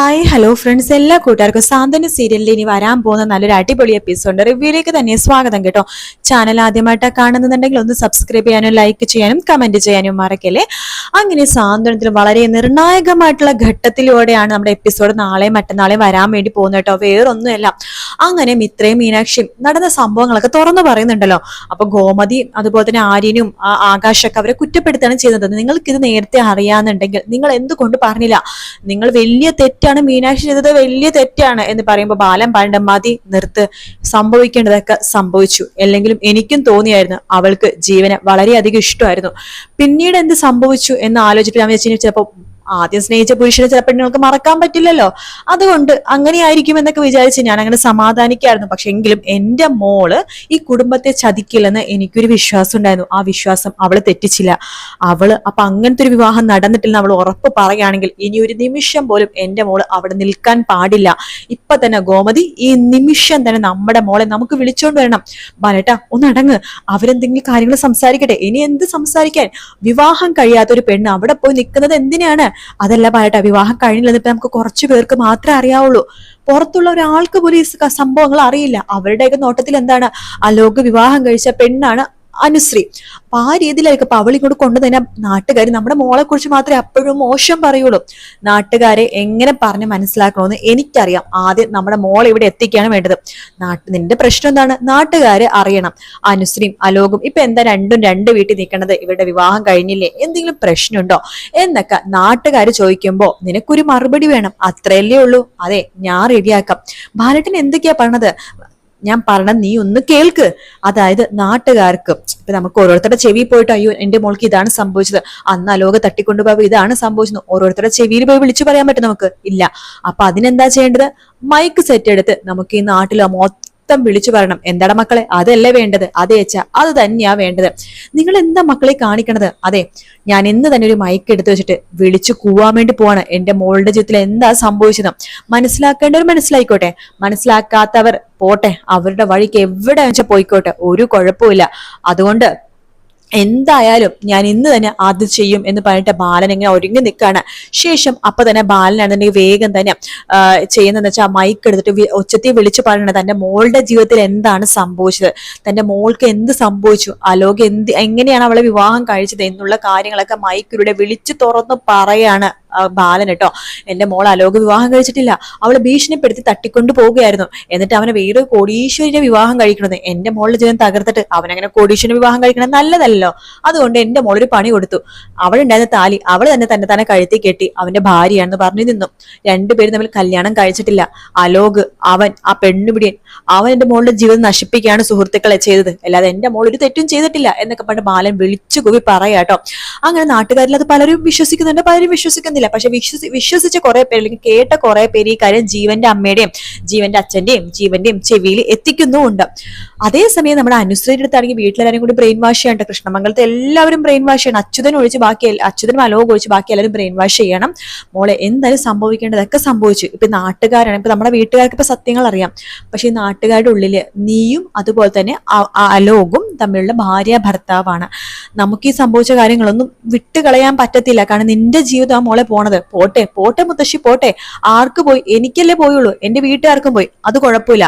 Hi hello friends, എല്ലാ കൂട്ടുകാർക്കും സാന്ത്വന സീരിയലിൽ ഇനി വരാൻ പോകുന്ന നല്ലൊരു അടിപൊളി എപ്പിസോഡ് റിവ്യൂയിലേക്ക് തന്നെ സ്വാഗതം കേട്ടോ. ചാനൽ ആദ്യമായിട്ടാണ് കാണുന്നുണ്ടെങ്കിൽ ഒന്ന് സബ്സ്ക്രൈബ് ചെയ്യാനും ലൈക്ക് ചെയ്യാനും കമന്റ് ചെയ്യാനും മറക്കല്ലേ. അങ്ങനെ സാന്ത്വനത്തിൽ വളരെ നിർണായകമായിട്ടുള്ള ഘട്ടത്തിലൂടെയാണ് നമ്മുടെ എപ്പിസോഡ് നാളെയും മറ്റന്നാളെയും വരാൻ വേണ്ടി പോകുന്നത് കേട്ടോ. വേറൊന്നുമല്ല, അങ്ങനെ മിത്രയും മീനാക്ഷിയും നടന്ന സംഭവങ്ങളൊക്കെ തുറന്നു പറയുന്നുണ്ടല്ലോ. അപ്പൊ ഗോമതി അതുപോലെ തന്നെ ആര്യനും ആകാശൊക്കെ അവരെ കുറ്റപ്പെടുത്താണ് ചെയ്യുന്നത്. നിങ്ങൾക്ക് ഇത് നേരത്തെ അറിയാന്നുണ്ടെങ്കിൽ നിങ്ങൾ എന്തുകൊണ്ട് പറഞ്ഞില്ല? നിങ്ങൾ വലിയ തെറ്റാണ് മീനാക്ഷി ചെയ്തത്, വലിയ തെറ്റാണ് എന്ന് പറയുമ്പോൾ ബാലൻ പണ്ട് മതി നിർത്ത്, സംഭവിക്കേണ്ടതൊക്കെ സംഭവിച്ചു. അല്ലെങ്കിലും എനിക്കും തോന്നിയായിരുന്നു അവൾക്ക് ജീവനെ വളരെയധികം ഇഷ്ടമായിരുന്നു. പിന്നീട് എന്ത് സംഭവിച്ചു എന്ന് ആലോചിച്ചിട്ട് ഞാൻ വെച്ചാൽ ചിലപ്പോൾ ആദ്യം സ്നേഹിച്ച പുരുഷനെ ചില പെണ്ണുങ്ങൾക്ക് മറക്കാൻ പറ്റില്ലല്ലോ, അതുകൊണ്ട് അങ്ങനെയായിരിക്കും എന്നൊക്കെ വിചാരിച്ച് ഞാൻ അങ്ങനെ സമാധാനിക്കായിരുന്നു. പക്ഷെ എങ്കിലും എന്റെ മോള് ഈ കുടുംബത്തെ ചതിക്കില്ലെന്ന് എനിക്കൊരു വിശ്വാസം ഉണ്ടായിരുന്നു. ആ വിശ്വാസം അവള് തെറ്റിച്ചില്ല. അപ്പൊ അങ്ങനത്തെ ഒരു വിവാഹം നടന്നിട്ടില്ലെന്ന് അവൾ ഉറപ്പ് പറയുകയാണെങ്കിൽ ഇനി ഒരു നിമിഷം പോലും എന്റെ മോള് അവിടെ നിൽക്കാൻ പാടില്ല. ഇപ്പൊ തന്നെ ഗോമതി, ഈ നിമിഷം തന്നെ നമ്മുടെ മോളെ നമുക്ക് വിളിച്ചോണ്ട് വരണം. ബാലേട്ടാ ഒന്ന് അടങ്ങ്, അവരെന്തെങ്കിലും കാര്യങ്ങൾ സംസാരിക്കട്ടെ. ഇനി എന്ത് സംസാരിക്കാൻ? വിവാഹം കഴിയാത്തൊരു പെണ്ണ് അവിടെ പോയി നിൽക്കുന്നത് എന്തിനാണ്? അതല്ല പറയട്ടെ, വിവാഹം കഴിഞ്ഞില്ലെന്നിപ്പോ നമുക്ക് കുറച്ചു പേർക്ക് മാത്രമേ അറിയാവുള്ളൂ. പുറത്തുള്ള ഒരാൾക്ക് പോലും ഈ സംഭവങ്ങൾ അറിയില്ല. അവരുടെയൊക്കെ നോട്ടത്തിൽ എന്താണ്, അലോക് വിവാഹം കഴിച്ച പെണ്ണാണ് അനുശ്രീ. അപ്പൊ ആ രീതിയിലായിരിക്കും. അപ്പൊ അവളിങ്ങോട്ട് കൊണ്ടുതന്നെ നാട്ടുകാർ നമ്മുടെ മോളെ കുറിച്ച് മാത്രമേ അപ്പോഴും മോശം പറയുള്ളൂ. നാട്ടുകാരെ എങ്ങനെ പറഞ്ഞ് മനസ്സിലാക്കണമെന്ന് എനിക്കറിയാം. ആദ്യം നമ്മുടെ മോളെ ഇവിടെ എത്തിക്കാണ് വേണ്ടത്. നിന്റെ പ്രശ്നം എന്താണ്? നാട്ടുകാരെ അറിയണം. അനുശ്രീയും അലോകും ഇപ്പൊ എന്താ രണ്ടും രണ്ട് വീട്ടിൽ നിൽക്കണത്? ഇവരുടെ വിവാഹം കഴിഞ്ഞില്ലേ, എന്തെങ്കിലും പ്രശ്നമുണ്ടോ എന്നൊക്കെ നാട്ടുകാർ ചോദിക്കുമ്പോ നിനക്കൊരു മറുപടി വേണം. അത്രയല്ലേ ഉള്ളൂ. അതെ, ഞാൻ റെഡിയാക്കാം. ബാലട്ടൻ എന്തൊക്കെയാ പറഞ്ഞത്? ഞാൻ പറഞ്ഞ നീ ഒന്ന് കേൾക്ക്. അതായത് നാട്ടുകാർക്ക് ഇപ്പൊ നമുക്ക് ഓരോരുത്തരുടെ ചെവി പോയിട്ട് അയ്യോ എന്റെ മോൾക്ക് ഇതാണ് സംഭവിച്ചത്, അന്ന് അലോക തട്ടിക്കൊണ്ടുപോയി ഇതാണ് സംഭവിച്ചത്, ഓരോരുത്തരുടെ ചെവിയിൽ പോയി വിളിച്ചു പറയാൻ പറ്റും നമുക്ക്? ഇല്ല. അപ്പൊ അതിനെന്താ ചെയ്യേണ്ടത്? മൈക്ക് സെറ്റ് എടുത്ത് നമുക്ക് ഈ നാട്ടിൽ വിളിച്ചു പറയണം. എന്താടാ മക്കളെ, അതല്ലേ വേണ്ടത്? അതേച്ച അത് തന്നെയാ വേണ്ടത്. നിങ്ങൾ എന്താ മക്കളെ കാണിക്കണത്? അതെ, ഞാൻ ഇന്ന് തന്നെ ഒരു മൈക്ക് എടുത്തു വെച്ചിട്ട് വിളിച്ചു കൂവാൻ വേണ്ടി പോവാണ്. എന്റെ മോളുടെ ജീവിതത്തിൽ എന്താ സംഭവിച്ചത് മനസ്സിലാക്കേണ്ടവർ മനസ്സിലായിക്കോട്ടെ, മനസ്സിലാക്കാത്തവർ പോട്ടെ, അവരുടെ വഴിക്ക് എവിടെ വെച്ചാൽ പോയിക്കോട്ടെ, ഒരു കുഴപ്പമില്ല. അതുകൊണ്ട് എന്തായാലും ഞാൻ ഇന്ന് തന്നെ അത് ചെയ്യും എന്ന് പറഞ്ഞിട്ട് ബാലൻ ഇങ്ങനെ ഒരുങ്ങി നിൽക്കുകയാണ്. ശേഷം അപ്പൊ തന്നെ ബാലനാണെന്നുണ്ടെങ്കിൽ വേഗം തന്നെ ചെയ്യുന്നതെന്ന് വെച്ചാൽ മൈക്ക് എടുത്തിട്ട് ഒച്ചത്തിൽ വിളിച്ചു പറയണത് തന്റെ മോളുടെ ജീവിതത്തിൽ എന്താണ് സംഭവിച്ചത്, തന്റെ മോൾക്ക് എന്ത് സംഭവിച്ചു, അലോക് എങ്ങനെയാണ് അവളെ വിവാഹം കഴിച്ചത് എന്നുള്ള കാര്യങ്ങളൊക്കെ മൈക്കിലൂടെ വിളിച്ചു തുറന്ന് പറയാണ് ബാലൻ കേട്ടോ. എന്റെ മോൾ അലോക് വിവാഹം കഴിച്ചിട്ടില്ല, അവള് ഭീഷണിപ്പെടുത്തി തട്ടിക്കൊണ്ടു പോവുകയായിരുന്നു. എന്നിട്ട് അവനെ വേറൊരു കോടീശ്വരിയുടെ വിവാഹം കഴിക്കണത്. എന്റെ മോളുടെ ജീവൻ തകർത്തിട്ട് അവനങ്ങനെ കോടീശ്വരന്റെ വിവാഹം കഴിക്കണം നല്ലതല്ലോ. അതുകൊണ്ട് എന്റെ മോളൊരു പണി കൊടുത്തു. അവളുണ്ടായിരുന്ന താലി അവൾ തന്നെ കഴുത്തി കെട്ടി അവന്റെ ഭാര്യയാണെന്ന് പറഞ്ഞു നിന്നു. രണ്ടുപേരും തമ്മിൽ കല്യാണം കഴിച്ചിട്ടില്ല. അലോക് അവൻ ആ പെണ്ണുപിടിയൻ, അവൻ എന്റെ മോളുടെ ജീവിതം നശിപ്പിക്കുകയാണ് സുഹൃത്തുക്കളെ ചെയ്തത്, അല്ലാതെ എന്റെ മോൾ ഒരു തെറ്റും ചെയ്തിട്ടില്ല എന്നൊക്കെ പറഞ്ഞ് ബാലൻ വിളിച്ചു കൂവി പറയാട്ടോ. അങ്ങനെ നാട്ടുകാരിൽ അത് പലരും വിശ്വസിക്കുന്നുണ്ട്, പലരും വിശ്വസിക്കുന്നില്ല. പക്ഷെ വിശ്വസിച്ച കുറെ പേര് അല്ലെങ്കിൽ കേട്ട കുറെ പേര് ഈ കാര്യം ജീവന്റെ അമ്മയുടെയും ജീവന്റെ അച്ഛന്റെയും ജീവന്റെയും ചെവിയിൽ എത്തിക്കുന്നുമുണ്ട്. അതേസമയം നമ്മുടെ അനുശ്രീയുടെ അടുത്താണെങ്കിൽ വീട്ടിലെല്ലാവരും കൂടി ബ്രെയിൻ വാഷ് ചെയ്യണ്ട. കൃഷ്ണമംഗലത്തെ എല്ലാവരും ബ്രെയിൻ വാഷ് ചെയ്യണം. അച്യുതനും അലോക് ഒഴിച്ച് ബാക്കി എല്ലാവരും ബ്രെയിൻ വാഷ് ചെയ്യണം. മോളെ എന്തായാലും സംഭവിക്കേണ്ടതൊക്കെ സംഭവിച്ചു. ഇപ്പൊ നാട്ടുകാരാണ്, ഇപ്പൊ നമ്മുടെ വീട്ടുകാർക്ക് ഇപ്പൊ സത്യങ്ങൾ അറിയാം. പക്ഷെ ഈ നാട്ടുകാരുടെ ഉള്ളില് നീയും അതുപോലെ തന്നെ അലോകും തമ്മിലുള്ള ഭാര്യ ഭർത്താവാണ്. നമുക്ക് ഈ സംഭവിച്ച കാര്യങ്ങളൊന്നും വിട്ടുകളയാൻ പറ്റത്തില്ല. കാരണം നിന്റെ ജീവിതം ആ മോളെ പോണത്. പോട്ടെ പോട്ടെ മുത്തശ്ശി പോട്ടെ, ആർക്ക് പോയി? എനിക്കല്ലേ പോയുള്ളൂ, എന്റെ വീട്ടുകാർക്കും പോയി, അത് കുഴപ്പമില്ല.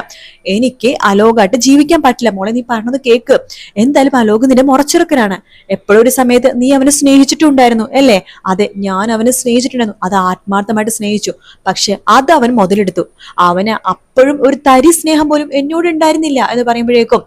എനിക്ക് അലോകായിട്ട് ജീവിക്കാൻ പറ്റില്ല. മോളെ നീ പറഞ്ഞത് കേക്ക്. എന്തായാലും അലോക് നിന്റെ മുറച്ചെറുക്കനാണ്. എപ്പോഴും ഒരു സമയത്ത് നീ അവനെ സ്നേഹിച്ചിട്ടുണ്ടായിരുന്നു അല്ലേ? അതെ, ഞാൻ അവനെ സ്നേഹിച്ചിട്ടുണ്ടായിരുന്നു, അത് ആത്മാർത്ഥമായിട്ട് സ്നേഹിച്ചു. പക്ഷെ അത് അവൻ മുതലെടുത്തു. അവന് അപ്പോഴും ഒരു തരി സ്നേഹം പോലും എന്നോട് ഉണ്ടായിരുന്നില്ല എന്ന് പറയുമ്പോഴേക്കും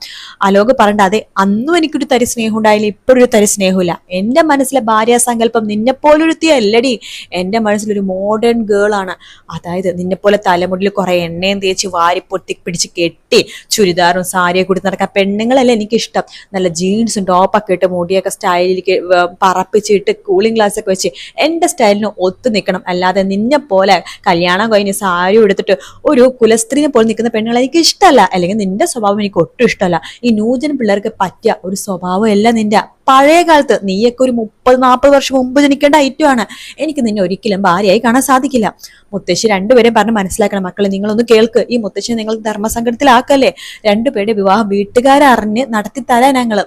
അലോക് പറയണ്ട, അതെ അന്നും എനിക്കൊരു തരി സ്നേഹം ഉണ്ടായില്ല, ഇപ്പോഴൊരു തരി സ്നേഹമില്ല. എന്റെ മനസ്സിലെ ഭാര്യാസങ്കല്പം നിന്നെപ്പോലൊരുത്തിയല്ലടി. എന്റെ മനസ്സിലൊരു മോഡേൺ ഗേൾ ആണ്. അതായത് നിന്നെപ്പോലെ തലമുടിയിൽ കുറെ എണ്ണയും തേച്ച് വാരി പിടിച്ച് കെട്ടി ചുരിദാറും സാരിയൊക്കെ കൊടുത്ത് നടക്കാൻ പെണ്ണുങ്ങളല്ല എനിക്കിഷ്ടം. നല്ല ജീൻസും ടോപ്പൊക്കെ ഇട്ട് മുടിയൊക്കെ സ്റ്റൈലിലേക്ക് പറപ്പിച്ചിട്ട് കൂളിംഗ് ഗ്ലാസ് ഒക്കെ വെച്ച് എന്റെ സ്റ്റൈലിന് ഒത്തു നിൽക്കണം. അല്ലാതെ നിന്നെ പോലെ കല്യാണം കഴിഞ്ഞ് സാരി എടുത്തിട്ട് ഒരു കുലസ്ത്രീനെ പോലെ നിൽക്കുന്ന പെണ്ണുങ്ങളെ എനിക്ക് ഇഷ്ടമല്ല. അല്ലെങ്കിൽ നിന്റെ സ്വഭാവം എനിക്ക് ഒട്ടും ഇഷ്ടമല്ല. ഈ നൂജൻ പിള്ളേർക്ക് പറ്റിയ ഒരു സ്വഭാവം അല്ല നിന്റെ. പഴയ കാലത്ത് നീയൊക്കെ ഒരു 30-40 വർഷം മുമ്പ് ജനിക്കേണ്ട ഐറ്റമാണ്. എനിക്ക് നിന്നെ ഒരിക്കലും ഭാര്യയായി കാണാൻ സാധിക്കില്ല. മുത്തശ്ശി രണ്ടുപേരെയും പറഞ്ഞ് മനസ്സിലാക്കണം. മക്കളെ നിങ്ങളൊന്ന് കേൾക്ക്, ഈ മുത്തശ്ശി നിങ്ങൾ ധർമ്മസങ്കടത്തിലാക്കല്ലേ. രണ്ടുപേരുടെ വിവാഹം വീട്ടുകാരറിഞ്ഞ് നടത്തി തരാൻ ഞങ്ങള്.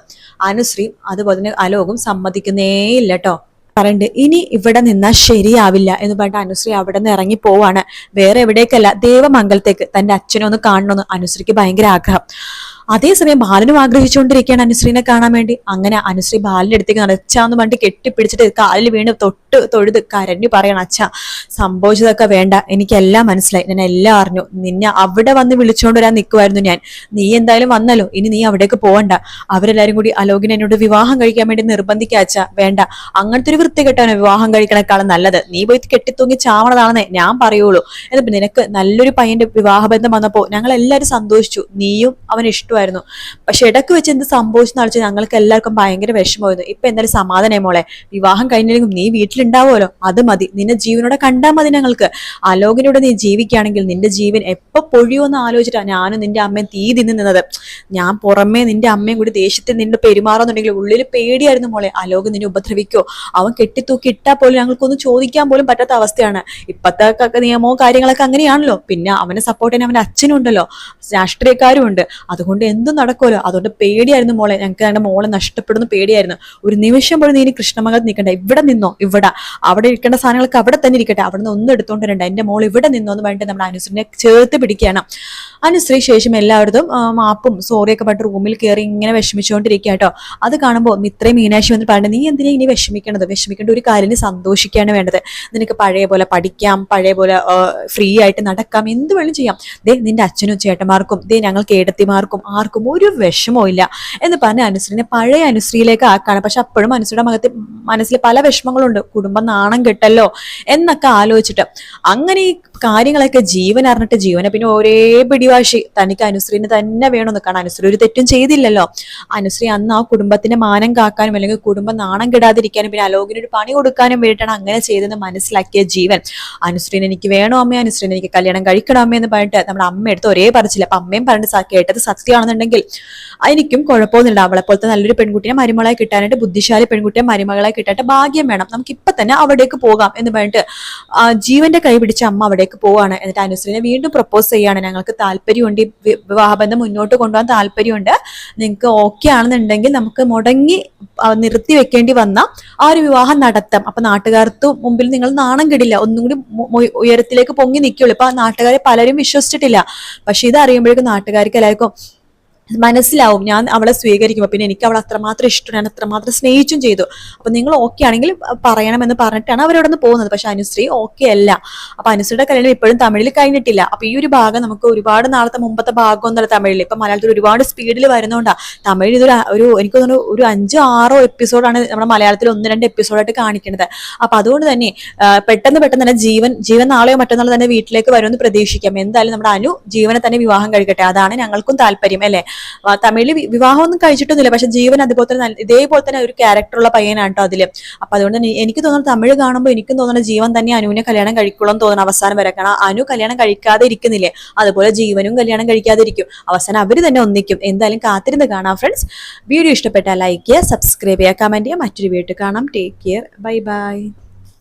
അനുശ്രീ അതുപോലെ തന്നെ അലോകും സമ്മതിക്കുന്നേ ഇല്ല കേട്ടോ. പറയുന്നുണ്ട് ഇനി ഇവിടെ നിന്നാൽ ശരിയാവില്ല എന്ന് പറഞ്ഞിട്ട് അനുശ്രീ അവിടെ നിന്ന് ഇറങ്ങി പോവാണ്. വേറെ എവിടേക്കല്ല, ദേവമംഗലത്തേക്ക് തന്റെ അച്ഛനെ ഒന്ന് കാണണമെന്ന് അനുശ്രീക്ക് ഭയങ്കര ആഗ്രഹം. അതേസമയം ബാലനും ആഗ്രഹിച്ചുകൊണ്ടിരിക്കുകയാണ് അനുശ്രീനെ കാണാൻ വേണ്ടി. അങ്ങനെ അനുശ്രീ ബാലിന്റെ അടുത്തേക്ക് അച്ഛാന്ന് പറഞ്ഞിട്ട് കെട്ടിപ്പിടിച്ചിട്ട് കാലിൽ വീണ് തൊഴുത് കരഞ്ഞു പറയണം, അച്ഛാ സംഭവിച്ചതൊക്കെ വേണ്ട, എനിക്കെല്ലാം മനസ്സിലായി, ഞാൻ എല്ലാം അറിഞ്ഞു, നിന്നെ അവിടെ വന്ന് വിളിച്ചുകൊണ്ട് വരാൻ നിൽക്കുമായിരുന്നു ഞാൻ. നീ എന്തായാലും വന്നല്ലോ, ഇനി നീ അവിടേക്ക് പോകണ്ട. അവരെല്ലാരും കൂടി അലോകിനെ എന്നോട് വിവാഹം കഴിക്കാൻ വേണ്ടി നിർബന്ധിക്കുക, അച്ഛാ വേണ്ട, അങ്ങനത്തെ ഒരു വൃത്തികെട്ടവനെ വിവാഹം കഴിക്കണേക്കാളും നല്ലത് നീ പോയി കെട്ടിത്തൂങ്ങി ചാവണതാണെന്നേ ഞാൻ പറയുള്ളൂ. എന്നിട്ട് നിനക്ക് നല്ലൊരു പയ്യന്റെ വിവാഹബന്ധം വന്നപ്പോ ഞങ്ങൾ എല്ലാവരും സന്തോഷിച്ചു, നീയും അവന് ഇഷ്ടമായിരുന്നു. പക്ഷെ ഇടക്ക് വെച്ച് എന്ത് സംഭവിച്ചെന്ന് വെച്ചാൽ ഞങ്ങൾക്ക് എല്ലാവർക്കും ഭയങ്കര വിഷമമായിരുന്നു. ഇപ്പൊ എന്തായാലും സമാധാനം മോളെ, വിവാഹം കഴിഞ്ഞില്ലെങ്കിൽ നീ വീട്ടിലുണ്ടാവുമല്ലോ, അത് മതി, നിന്നെ ജീവനോടെ കണ്ടാൽ മതി. ഞങ്ങൾക്ക് അലോകിനോട് നീ ജീവിക്കുകയാണെങ്കിൽ നിന്റെ ജീവൻ എപ്പോ പൊഴിയുമെന്ന് ആലോചിച്ചിട്ടാ ഞാനും നിന്റെ അമ്മയും തീ തിന്നു നിന്നത്. ഞാൻ പുറമേ നിന്റെ അമ്മയും കൂടി ദേഷ്യത്തിൽ നിന്നെ പെരുമാറുന്നുണ്ടെങ്കിൽ ഉള്ളിൽ പേടിയായിരുന്നു മോളെ, അലോക് നിന്നെ ഉപദ്രവിക്കോ, അവൻ കെട്ടിത്തൂക്കി ഇട്ടാൽ പോലും ഞങ്ങൾക്കൊന്നും ചോദിക്കാൻ പോലും പറ്റാത്ത അവസ്ഥയാണ്. ഇപ്പത്തെ നിയമവും കാര്യങ്ങളൊക്കെ അങ്ങനെയാണല്ലോ. പിന്നെ അവനെ സപ്പോർട്ട് ചെയ്യാൻ അവന്റെ അച്ഛനും ഉണ്ടല്ലോ, രാഷ്ട്രീയക്കാരും ഉണ്ട്. അതുകൊണ്ട് എന്തും നടക്കുമല്ലോ. അതുകൊണ്ട് പേടിയായിരുന്നു മോളെ, ഞങ്ങൾക്ക് ഞങ്ങളുടെ മോളെ നഷ്ടപ്പെടുന്ന പേടിയായിരുന്നു. ഒരു നിമിഷം പോലും നീ ഇനി കൃഷ്ണമംഗലത്ത് നിൽക്കണ്ട, ഇവിടെ നിന്നോ, ഇവിടെ അവിടെ ഇരിക്കേണ്ട സാധനങ്ങളൊക്കെ അവിടെ തന്നെ ഇരിക്കട്ടെ, അവിടെ നിന്ന് ഒന്നും എടുത്തോണ്ട് വരണ്ട, എന്റെ മോൾ ഇവിടെ നിന്നോ എന്ന് പറഞ്ഞിട്ട് നമ്മുടെ അനുശ്രീനെ ചേർത്ത് പിടിക്കുകയാണ്. അനുശ്രീ ശേഷം എല്ലായിടത്തും മാപ്പും സോറിയൊക്കെ പറഞ്ഞിട്ട് റൂമിൽ കയറി ഇങ്ങനെ വിഷമിച്ചുകൊണ്ടിരിക്കുക കേട്ടോ. അത് കാണുമ്പോൾ മിത്രയും മീനാക്ഷി വന്നിട്ട് പറഞ്ഞു, നീ എന്തിനാ ഇനി വിഷമിക്കേണ്ട ഒരു കാര്യം, നീ സന്തോഷിക്കുകയാണ് വേണ്ടത്. നിനക്ക് പഴയ പോലെ പഠിക്കാം, പഴയ പോലെ ഫ്രീ ആയിട്ട് നടക്കാം, എന്ത് വേണം ചെയ്യാം. ദേ നിന്റെ അച്ഛനും ചേട്ടന്മാർക്കും ദേ ഞങ്ങൾക്ക് ഏടത്തിമാർക്കും ആർക്കും ഒരു വിഷമവും ഇല്ല എന്ന് പറഞ്ഞ് അനുശ്രീനെ പഴയ അനുശ്രീയിലേക്ക് ആക്കാണ്. പക്ഷെ അപ്പോഴും അനുശ്രീയുടെ മനസ്സിൽ പല വിഷമങ്ങളുണ്ട്. കുടുംബം നാണം കെട്ടല്ലോ എന്നൊക്കെ ആലോചിച്ചിട്ട് അങ്ങനെ ഈ കാര്യങ്ങളൊക്കെ ജീവൻ അറിഞ്ഞിട്ട് ജീവനെ പിന്നെ ഒരേ പിടിവാശി, തനിക്ക് അനുശ്രീനെ തന്നെ വേണമെന്ന്. കാരണം അനുശ്രീ ഒരു തെറ്റും ചെയ്തില്ലല്ലോ. അനുശ്രീ അന്ന് ആ കുടുംബത്തിന്റെ മാനം കാക്കാനും അല്ലെങ്കിൽ കുടുംബം നാണം കെടാതിരിക്കാനും പിന്നെ അലോകിന് ഒരു പണി കൊടുക്കാനും വേണ്ടിയിട്ടാണ് അങ്ങനെ ചെയ്തെന്ന് മനസ്സിലാക്കിയ ജീവൻ അനുശ്രീനെ എനിക്ക് വേണോ അമ്മ, അനുശ്രീനെ എനിക്ക് കല്യാണം കഴിക്കണം അമ്മ എന്ന് പറഞ്ഞിട്ട് നമ്മുടെ അമ്മ എടുത്ത് ഒരേ പറച്ചില്ല. അപ്പൊ അമ്മയും പറഞ്ഞിട്ട് കേട്ടത് സത്യമാണെന്നുണ്ടെങ്കിൽ എനിക്കും കുഴപ്പമൊന്നുമില്ല, അവളെ പോലത്തെ നല്ലൊരു പെൺകുട്ടിയെ മരുമകളായി കിട്ടാനായിട്ട്, ബുദ്ധിശാലി പെൺകുട്ടിയെ മരുമകളായി കിട്ടാനായിട്ട് ഭാഗ്യം വേണം, നമുക്ക് ഇപ്പൊ തന്നെ അവിടേക്ക് പോകാം എന്ന് പറഞ്ഞിട്ട് ജീവന്റെ കൈ പിടിച്ച അമ്മ അവിടേക്ക് പോവാണ്. എന്നിട്ട് അനുശ്രീനെ വീണ്ടും പ്രപ്പോസ് ചെയ്യാണ്, ഞങ്ങൾക്ക് താല്പര്യമുണ്ട്, വിവാഹബന്ധം മുന്നോട്ട് കൊണ്ടുപോകാൻ താല്പര്യമുണ്ട്, നിങ്ങൾക്ക് ഓക്കെ ആണെന്നുണ്ടെങ്കിൽ നമുക്ക് മുടങ്ങി നിർത്തി വെക്കേണ്ടി വന്ന ആ ഒരു വിവാഹം നടത്താം. അപ്പൊ നാട്ടുകാർക്ക് മുമ്പിൽ നിങ്ങൾ നാണം കെടില്ല, ഒന്നും കൂടി ഉയരത്തിലേക്ക് പൊങ്ങി നിൽക്കുള്ളൂ. ഇപ്പൊ നാട്ടുകാരെ പലരും വിശ്വസിച്ചിട്ടില്ല. പക്ഷെ ഇത് അറിയുമ്പോഴേക്കും നാട്ടുകാർക്ക് എല്ലാവർക്കും മനസ്സിലാവും ഞാൻ അവളെ സ്വീകരിക്കുമ്പോൾ, പിന്നെ എനിക്ക് അവളെ അത്രമാത്രം ഇഷ്ടം, ഞാൻ അത്രമാത്രം സ്നേഹിച്ചും ചെയ്തു. അപ്പൊ നിങ്ങൾ ഓക്കെ ആണെങ്കിൽ പറയണമെന്ന് പറഞ്ഞിട്ടാണ് അവരവിടെ നിന്ന് പോകുന്നത്. പക്ഷെ അനുശ്രീ ഓക്കെ അല്ല. അപ്പൊ അനുശ്രീയുടെ കല്യാണം ഇപ്പോഴും തമിഴിൽ കഴിഞ്ഞിട്ടില്ല. അപ്പൊ ഈ ഒരു ഭാഗം നമുക്ക് ഒരുപാട് നാളത്തെ മുമ്പത്തെ ഭാഗമൊന്നുമല്ല തമിഴിൽ, ഇപ്പൊ മലയാളത്തിൽ ഒരുപാട് സ്പീഡിൽ വരുന്നോണ്ടാ. തമിഴ് ഇതൊരു എനിക്ക് തോന്നുന്നു ഒരു 5-6 എപ്പിസോഡാണ് നമ്മുടെ മലയാളത്തിൽ 1-2 എപ്പിസോഡായിട്ട് കാണിക്കുന്നത്. അപ്പൊ അതുകൊണ്ട് തന്നെ പെട്ടെന്ന് തന്നെ ജീവൻ നാളെയോ മറ്റന്നാളോ തന്നെ വീട്ടിലേക്ക് വരുമെന്ന് പ്രതീക്ഷിക്കാം. എന്തായാലും നമ്മുടെ അനു ജീവനെ തന്നെ വിവാഹം കഴിക്കട്ടെ, അതാണ് ഞങ്ങൾക്കും താല്പര്യം അല്ലെ. തമിഴിൽ വിവാഹമൊന്നും കഴിച്ചിട്ടൊന്നുമില്ല, പക്ഷെ ജീവൻ അതുപോലെ തന്നെ ഇതേപോലെ തന്നെ ഒരു ക്യാരക്ടറുള്ള പയ്യനാണ് കേട്ടോ അതില്. അപ്പൊ അതുകൊണ്ട് തന്നെ എനിക്ക് തോന്നുന്നു തമിഴ് കാണുമ്പോൾ എനിക്കും തോന്നുന്നു ജീവൻ തന്നെ അനുവിനെ കല്യാണം കഴിക്കുള്ളൂ എന്ന് തോന്നുന്നു അവസാനം വരെ. കാരണം അനു കല്യാണം കഴിക്കാതെ ഇരിക്കുന്നില്ലേ, അതുപോലെ ജീവനും കല്യാണം കഴിക്കാതെ ഇരിക്കും. അവസാനം അവര് തന്നെ ഒന്നിക്കും. എന്തായാലും കാത്തിരുന്ന് കാണാം ഫ്രണ്ട്സ്. വീഡിയോ ഇഷ്ടപ്പെട്ടാൽ ലൈക്ക് ചെയ്യുക, സബ്സ്ക്രൈബ് ചെയ്യുക, കമന്റ് ചെയ്യുക. മറ്റൊരു വീഡിയോ കാണാം. Take care, bye bye.